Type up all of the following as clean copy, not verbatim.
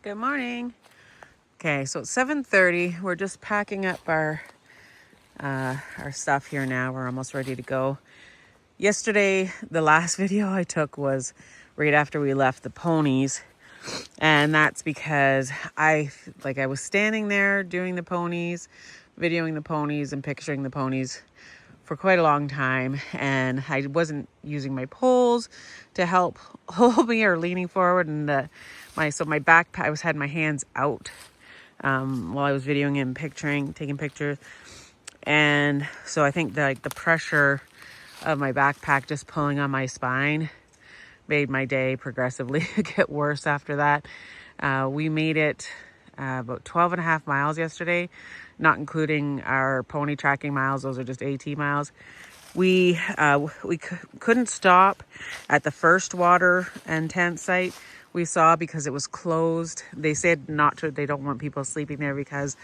Good morning. Okay, so it's 7:30. We're just packing up our stuff here now. We're almost ready to go. Yesterday, the last video I took was right after we left the ponies. And that's because I was standing there doing the ponies, videoing the ponies and picturing the ponies for quite a long time, and I wasn't using my poles to help hold me or leaning forward, and my backpack, I had my hands out while I was videoing and taking pictures, and so I think the pressure of my backpack just pulling on my spine made my day progressively get worse after that. We made it about 12 and a half miles yesterday, not including our pony tracking miles. Those are just AT miles. We couldn't stop at the first water and tent site we saw because it was closed. They said not to, they don't want people sleeping there because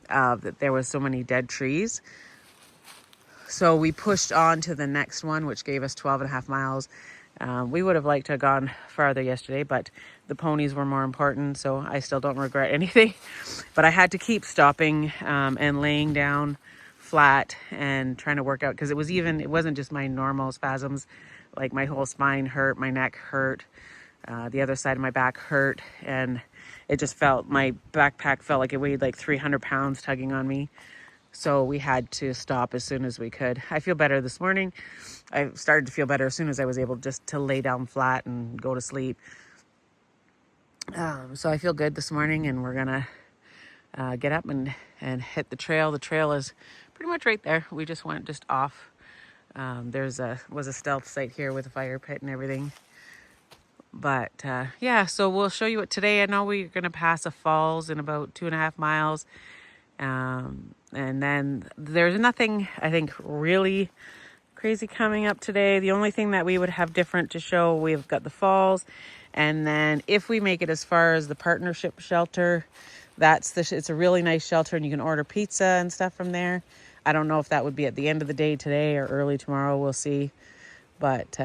that there was so many dead trees. So we pushed on to the next one, which gave us 12 and a half miles. We would have liked to have gone farther yesterday, but the ponies were more important, so I still don't regret anything. But I had to keep stopping and laying down flat and trying to work out, because it wasn't just my normal spasms. Like, my whole spine hurt, my neck hurt, the other side of my back hurt, and it just my backpack felt like it weighed like 300 pounds tugging on me. So we had to stop as soon as we could. I feel better this morning. I started to feel better as soon as I was able just to lay down flat and go to sleep. So I feel good this morning, and we're gonna get up and hit the trail. The trail is pretty much right there. We just went just off. Was a stealth site here with a fire pit and everything. But yeah, so we'll show you it today. I know we're gonna pass a falls in about 2.5 miles. And then there's nothing, I think, really crazy coming up today. The only thing that we would have different to show, we've got the falls. And then if we make it as far as the partnership shelter, it's a really nice shelter, and you can order pizza and stuff from there. I don't know if that would be at the end of the day today or early tomorrow. We'll see. But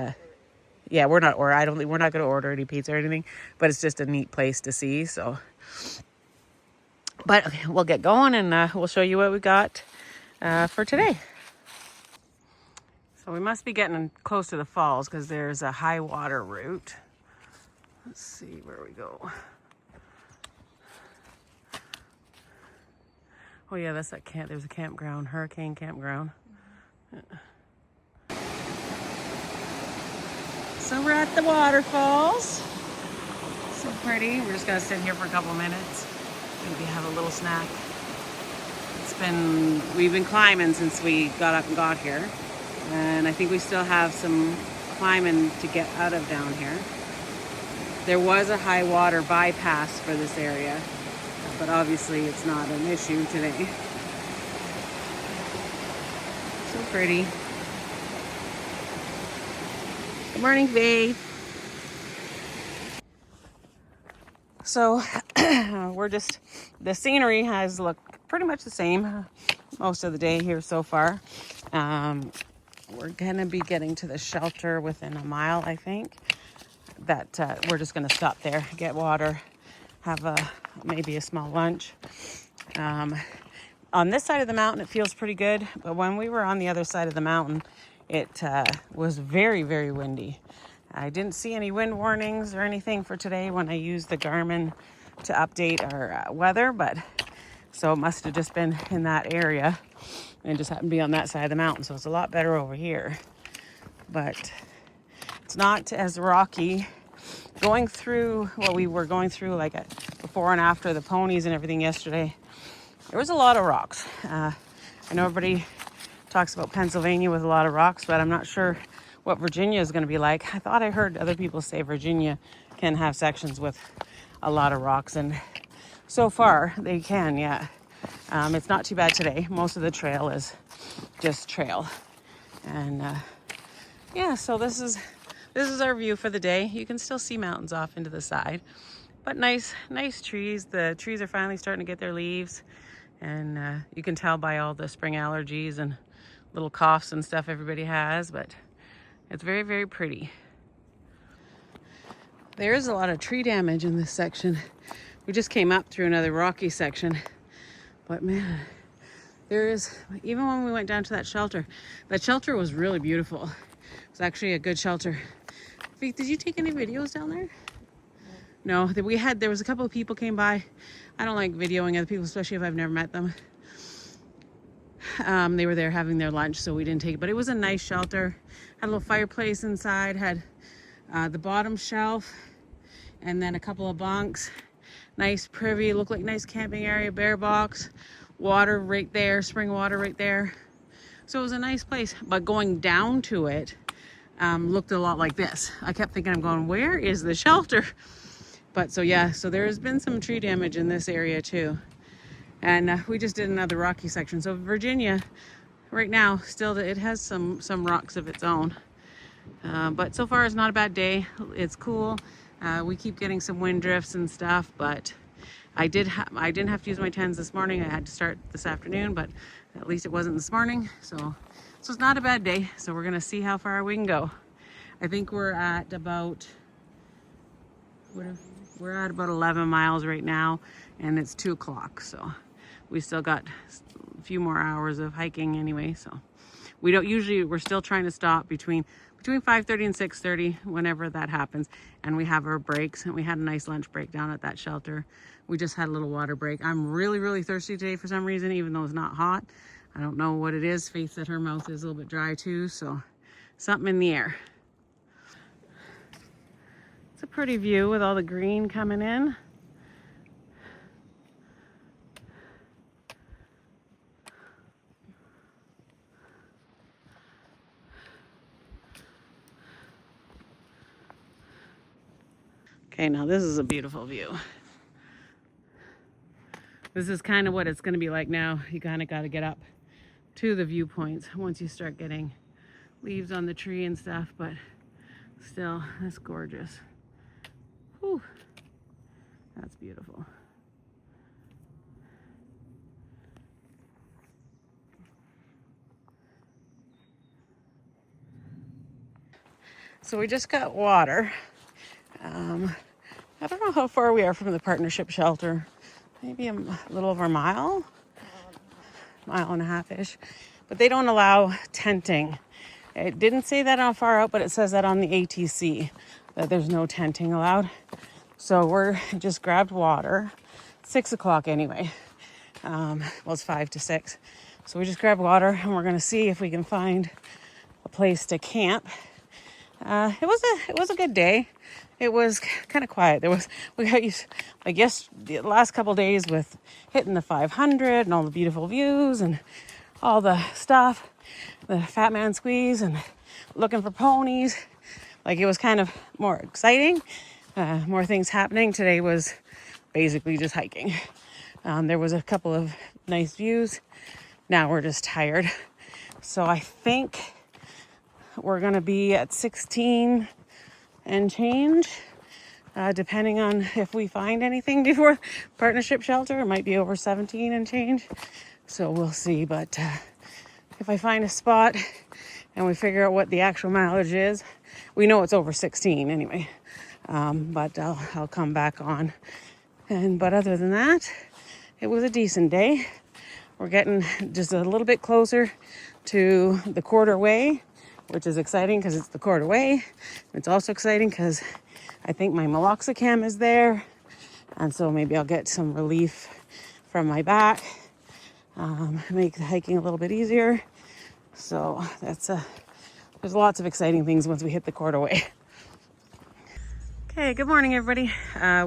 yeah, we're not going to order any pizza or anything, but it's just a neat place to see. So, but okay, we'll get going, and we'll show you what we got for today. So we must be getting close to the falls because there's a high water route. Let's see where we go. Oh yeah, that's that camp. There's a campground, Hurricane Campground. So we're at the waterfalls. So pretty. We're just gonna sit here for a couple minutes. Maybe have a little snack. We've been climbing since we got up and got here. And I think we still have some climbing to get out of down here. There was a high water bypass for this area, but obviously it's not an issue today. So pretty. Good morning, Faye. So the scenery has looked pretty much the same most of the day here so far. We're gonna be getting to the shelter within a mile, I think. That we're just gonna stop there, get water, have maybe a small lunch. On this side of the mountain, it feels pretty good, but when we were on the other side of the mountain, it was very, very windy. I didn't see any wind warnings or anything for today when I used the Garmin to update our weather, but so it must have just been in that area and just happened to be on that side of the mountain. So it's a lot better over here, but it's not as rocky. Going through what we were going through, before and after the ponies and everything yesterday, there was a lot of rocks. I know everybody talks about Pennsylvania with a lot of rocks, but I'm not sure what Virginia is going to be like. I thought I heard other people say Virginia can have sections with a lot of rocks, and so far they can, yeah. It's not too bad today. Most of the trail is just trail. And yeah, so this is our view for the day. You can still see mountains off into the side, but nice trees. The trees are finally starting to get their leaves, and you can tell by all the spring allergies and little coughs and stuff everybody has, but it's very, very pretty. There is a lot of tree damage in this section. We just came up through another rocky section, but man, there is, even when we went down to that shelter was really beautiful. It was actually a good shelter. Faith, did you take any videos down there? No, there was a couple of people came by. I don't like videoing other people, especially if I've never met them. They were there having their lunch, so we didn't take it, but it was a nice shelter. Had a little fireplace inside, had the bottom shelf, and then a couple of bunks. Nice privy, looked like nice camping area, bear box, water right there, spring water right there. So it was a nice place, but going down to it looked a lot like this. I kept thinking, I'm going, where is the shelter? But so yeah, so there's been some tree damage in this area too. And we just did another rocky section. So Virginia, right now, still it has some rocks of its own. But so far it's not a bad day. It's cool. We keep getting some wind drifts and stuff, but I didn't have to use my tens this morning. I had to start this afternoon, but at least it wasn't this morning. So it's not a bad day. So we're gonna see how far we can go. I think we're at about 11 miles right now, and it's 2 o'clock. So we still got a few more hours of hiking anyway. So we're still trying to stop between 5:30 and 6:30 whenever that happens, and we have our breaks, and we had a nice lunch break down at that shelter. We just had a little water break. I'm really thirsty today for some reason, even though it's not hot. I don't know what it is. Faith said her mouth is a little bit dry too, so something in the air. It's a pretty view with all the green coming in. Okay, now this is a beautiful view. This is kind of what it's going to be like now. You kind of got to get up to the viewpoints once you start getting leaves on the tree and stuff, but still, that's gorgeous. Whew, that's beautiful. So we just got water. I don't know how far we are from the partnership shelter. Maybe a little over a mile and a half-ish. But they don't allow tenting. It didn't say that on far out, but it says that on the ATC, that there's no tenting allowed. So we're just grabbed water. 6 o'clock anyway. Well, it's 5 to 6. So we just grabbed water, and we're gonna see if we can find a place to camp. It was a good day. It was kind of quiet. We got used, the last couple of days with hitting the 500 and all the beautiful views and all the stuff, the Fat Man Squeeze and looking for ponies. Like, it was kind of more exciting, more things happening. Today was basically just hiking. There was a couple of nice views. Now we're just tired. So I think we're gonna be at 16 and change, depending on if we find anything before partnership shelter. It might be over 17 and change, so we'll see. But if I find a spot and we figure out what the actual mileage is, we know it's over 16 anyway. But I'll come back on. But other than that, it was a decent day. We're getting just a little bit closer to the quarter way, which is exciting because it's the quarter way. It's also exciting because I think my meloxicam is there, and so maybe I'll get some relief from my back, make the hiking a little bit easier. So there's lots of exciting things once we hit the quarter way. Okay, good morning, everybody.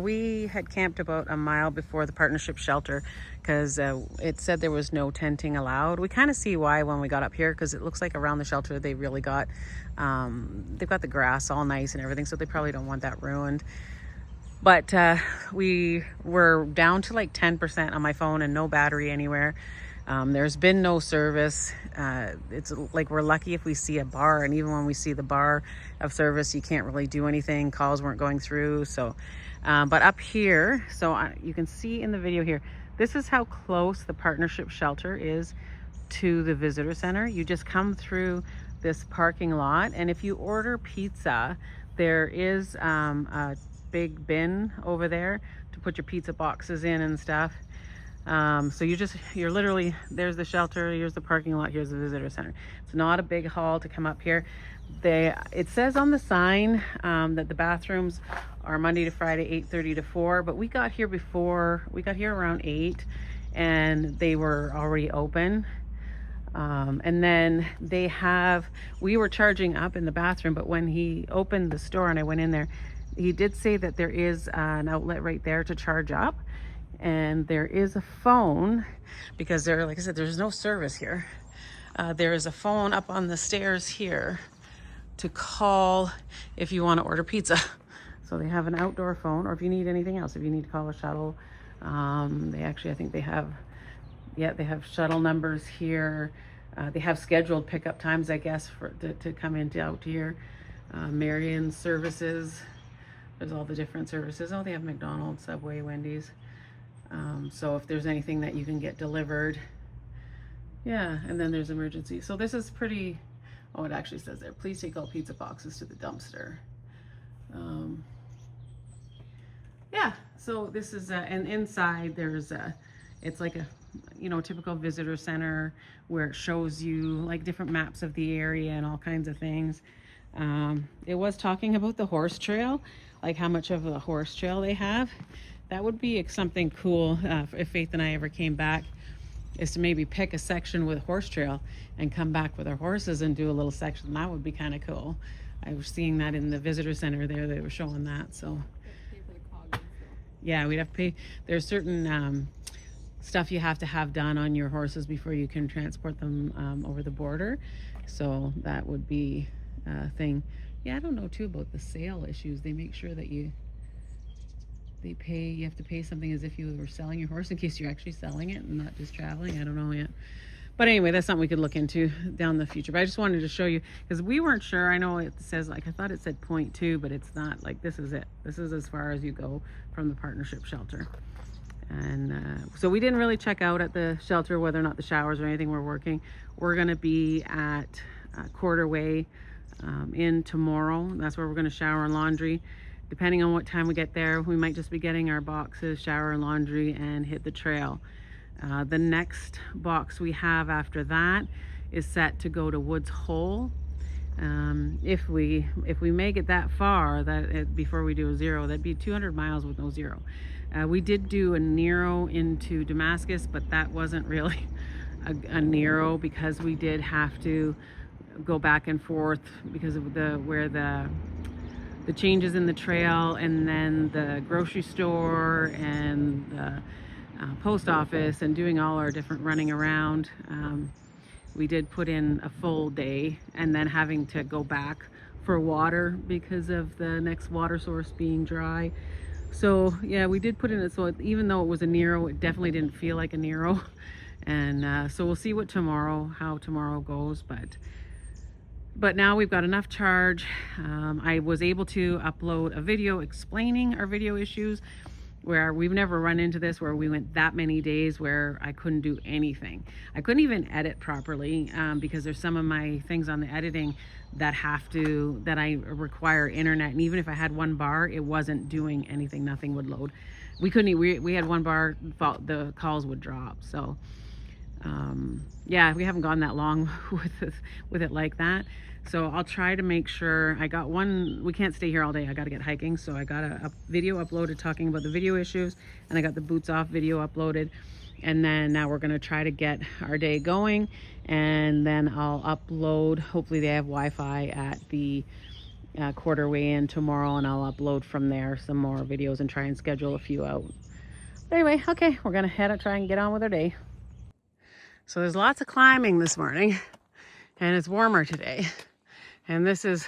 We had camped about a mile before the partnership shelter because it said there was no tenting allowed. We kind of see why when we got up here, because it looks like around the shelter they really got, they've got the grass all nice and everything, so they probably don't want that ruined. But we were down to like 10% on my phone and no battery anywhere. There's been no service. It's like we're lucky if we see a bar, and even when we see the bar of service, you can't really do anything. Calls weren't going through. So, but up here, so you can see in the video here, this is how close the partnership shelter is to the visitor center. You just come through this parking lot, and if you order pizza, there is a big bin over there to put your pizza boxes in and stuff. So you're literally, there's the shelter, here's the parking lot, here's the visitor center. It's not a big hall to come up here. It says on the sign that the bathrooms are Monday to Friday, 8:30 to 4, but we got here around 8 and they were already open. And then we were charging up in the bathroom, but when he opened the store and I went in there, he did say that there is an outlet right there to charge up. And there is a phone, because like I said, there's no service here. There is a phone up on the stairs here to call if you want to order pizza. So they have an outdoor phone, or if you need anything else, if you need to call a shuttle. I think they have shuttle numbers here. They have scheduled pickup times, I guess, to come out here. Marion services. There's all the different services. Oh, they have McDonald's, Subway, Wendy's. So if there's anything that you can get delivered, yeah, and then there's emergency. So this is pretty, oh, it actually says there, please take all pizza boxes to the dumpster. Yeah, so this is, and inside there's it's like a, typical visitor center where it shows you like different maps of the area and all kinds of things. It was talking about the horse trail, like how much of a horse trail they have. That would be something cool if Faith and I ever came back, is to maybe pick a section with a horse trail and come back with our horses and do a little section. That would be kind of cool. I was seeing that in the visitor center there. They were showing that. So yeah, we'd have to pay. There's certain stuff you have to have done on your horses before you can transport them over the border. So that would be a thing. Yeah, I don't know too about the sale issues. They make sure that you have to pay something as if you were selling your horse in case you're actually selling it and not just traveling. I don't know yet. But anyway, that's something we could look into down the future. But I just wanted to show you, because we weren't sure. I know it says, like, I thought it said 0.2, but it's not. Like, this is it. This is as far as you go from the partnership shelter. And so we didn't really check out at the shelter whether or not the showers or anything were working. We're going to be at Quarterway in tomorrow. That's where we're going to shower and laundry. Depending on what time we get there, we might just be getting our boxes, shower and laundry, and hit the trail. The next box we have after that is set to go to Woods Hole. If we make it that far, before we do a zero, that'd be 200 miles with no zero. We did do a Nero into Damascus, but that wasn't really a Nero, because we did have to go back and forth because of where the changes in the trail, and then the grocery store and the post office, and doing all our different running around. We did put in a full day, and then having to go back for water because of the next water source being dry. So yeah, we did put in it. So even though it was a Nero, it definitely didn't feel like a Nero. And so we'll see how tomorrow goes. But now we've got enough charge. I was able to upload a video explaining our video issues, where we've never run into this, where we went that many days where I couldn't do anything. I couldn't even edit properly because there's some of my things on the editing that I require internet. And even if I had one bar, it wasn't doing anything. Nothing would load. We had one bar, the calls would drop. So yeah, we haven't gone that long with it like that. So I'll try to make sure. We can't stay here all day. I got to get hiking. So I got a video uploaded talking about the video issues, and I got the boots off video uploaded. And then now we're going to try to get our day going, and then I'll upload. Hopefully they have Wi-Fi at the Quarterway in tomorrow, and I'll upload from there some more videos and try and schedule a few out. But anyway, okay, we're going to try and get on with our day. So there's lots of climbing this morning, and it's warmer today. And this is,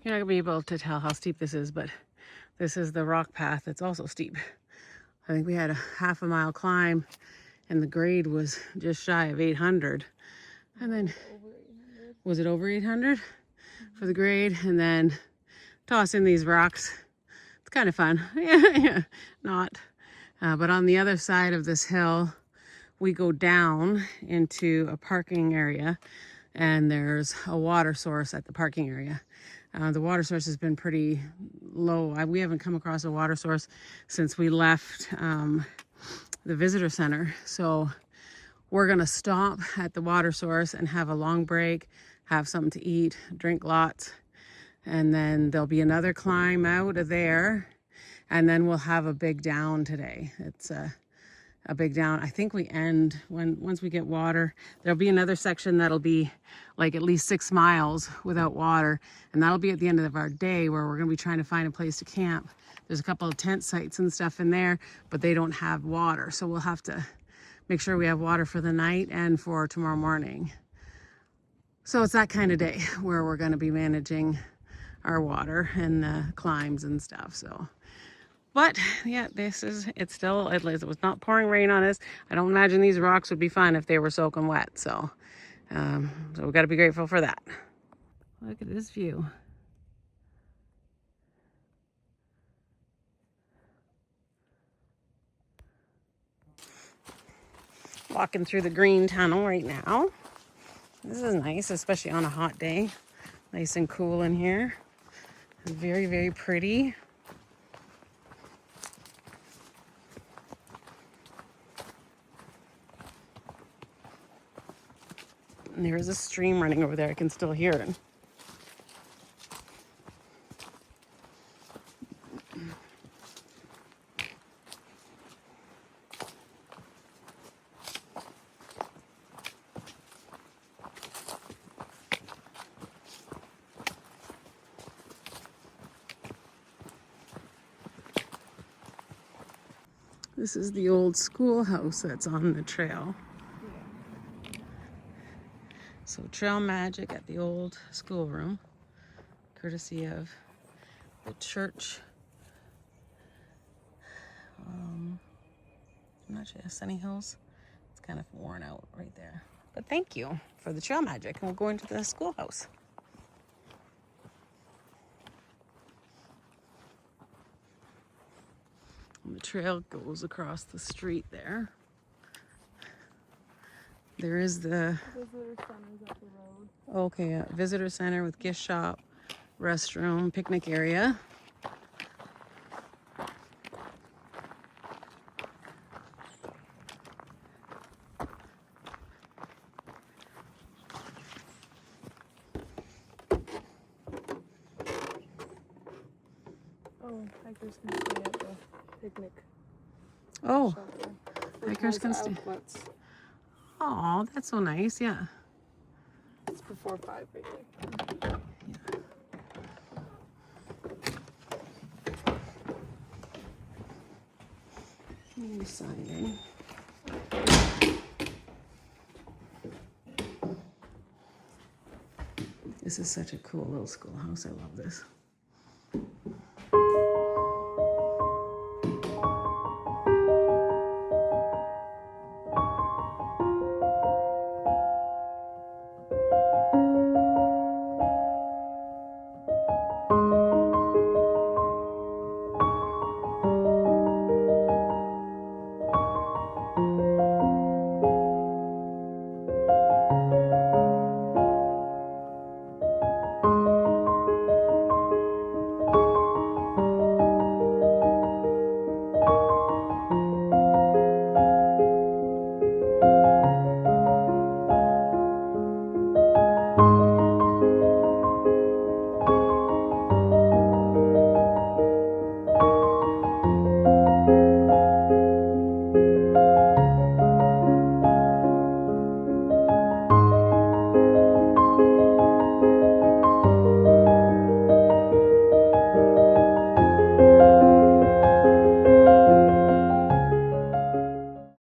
you're not gonna be able to tell how steep this is, but this is the rock path. It's also steep. I think we had a half a mile climb, and the grade was just shy of 800. And then, was it over 800 for the grade? And then toss in these rocks. It's kind of fun. Yeah, not. But on the other side of this hill, we go down into a parking area, and there's a water source at the parking area. The water source has been pretty low. We haven't come across a water source since we left the visitor center. So we're gonna stop at the water source and have a long break, have something to eat, drink lots, and then there'll be another climb out of there, and then we'll have a big down today. It's a big down. I think we end once we get water. There'll be another section that'll be like at least 6 miles without water, and that'll be at the end of our day where we're gonna be trying to find a place to camp. There's a couple of tent sites and stuff in there, but they don't have water, so we'll have to make sure we have water for the night and for tomorrow morning. So it's that kind of day where we're gonna be managing our water and the climbs and stuff. So, but yeah, it's still, it was not pouring rain on us. I don't imagine these rocks would be fun if they were soaking wet. So we got to be grateful for that. Look at this view. Walking through the green tunnel right now. This is nice, especially on a hot day. Nice and cool in here. Very, very pretty. And there is a stream running over there. I can still hear it. This is the old schoolhouse that's on the trail. So trail magic at the old schoolroom, courtesy of the church. I'm not sure, Sunny Hills. It's kind of worn out right there. But thank you for the trail magic, and we'll go into the schoolhouse. And the trail goes across the street there. There is the visitor center up the road. Okay, yeah, visitor center with gift shop, restroom, picnic area. Oh, hikers can stay at the picnic. Oh, shelter. hikers can stay. Outlets. Oh, that's so nice, yeah. It's before 5 right there. Yeah. Signing. This is such a cool little schoolhouse. I love this.